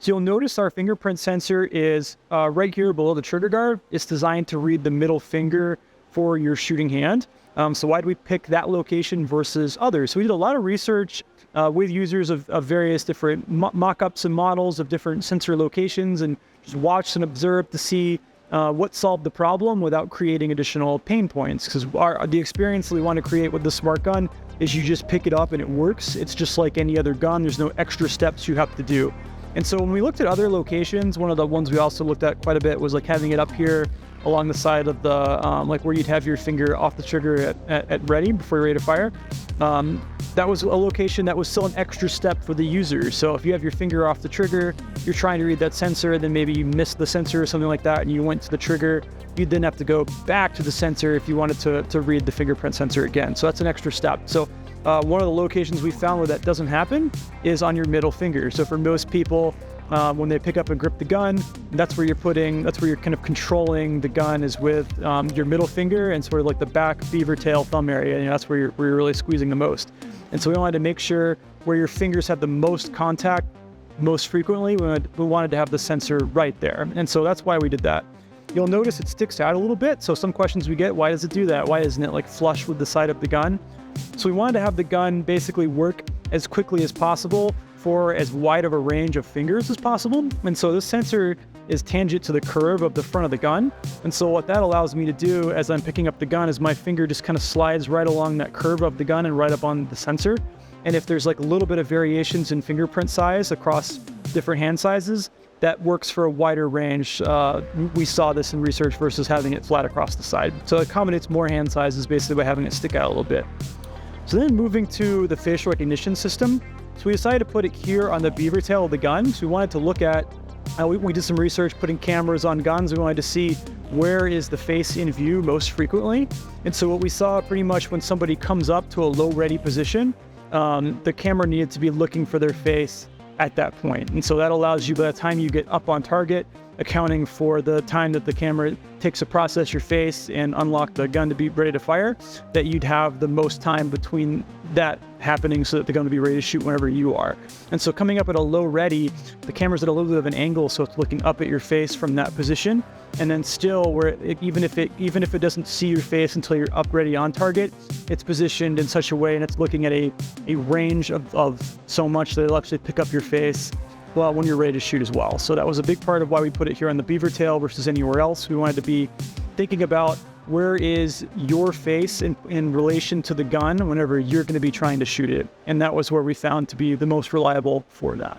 So you'll notice our fingerprint sensor is right here below the trigger guard. It's designed to read the middle finger for your shooting hand. So why do we pick that location versus others? So we did a lot of research with users of various different mock-ups and models of different sensor locations, and just watched and observed to see what solved the problem without creating additional pain points. Because the experience that we want to create with the smart gun is you just pick it up and it works. It's just like any other gun. There's no extra steps you have to do. And so when we looked at other locations, one of the ones we also looked at quite a bit was like having it up here along the side of the, like where you'd have your finger off the trigger at ready before you're ready to fire. That was a location that was still an extra step for the user. So if you have your finger off the trigger, you're trying to read that sensor, then maybe you missed the sensor or something like that, and you went to the trigger, you'd then have to go back to the sensor if you wanted to read the fingerprint sensor again. So that's an extra step. So one of the locations we found where that doesn't happen is on your middle finger. So for most people, when they pick up and grip the gun, that's where you're kind of controlling the gun is with your middle finger and sort of like the back beaver tail thumb area. And that's where you're really squeezing the most. And so we wanted to make sure where your fingers have the most contact most frequently, we wanted to have the sensor right there. And so that's why we did that. You'll notice it sticks out a little bit. So some questions we get, why does it do that? Why isn't it like flush with the side of the gun? So we wanted to have the gun basically work as quickly as possible for as wide of a range of fingers as possible. And so this sensor is tangent to the curve of the front of the gun. And so what that allows me to do as I'm picking up the gun is my finger just kind of slides right along that curve of the gun and right up on the sensor. And if there's like a little bit of variations in fingerprint size across different hand sizes, that works for a wider range. We saw this in research versus having it flat across the side. So it accommodates more hand sizes basically by having it stick out a little bit. So then moving to the facial recognition system. So we decided to put it here on the beaver tail of the gun. So we wanted to look at, we did some research putting cameras on guns. We wanted to see where is the face in view most frequently. And so what we saw pretty much when somebody comes up to a low ready position, the camera needed to be looking for their face at that point. And so that allows you, by the time you get up on target, accounting for the time that the camera takes to process your face and unlock the gun to be ready to fire, that you'd have the most time between that happening so that the gun will be ready to shoot whenever you are. And so coming up at a low ready, the camera's at a little bit of an angle, so it's looking up at your face from that position. And then still, even if it doesn't see your face until you're up ready on target, it's positioned in such a way and it's looking at a range of so much that it'll actually pick up your face when you're ready to shoot as well. So that was a big part of why we put it here on the beaver tail versus anywhere else. We wanted to be thinking about where is your face in relation to the gun whenever you're going to be trying to shoot it. And that was where we found to be the most reliable for that.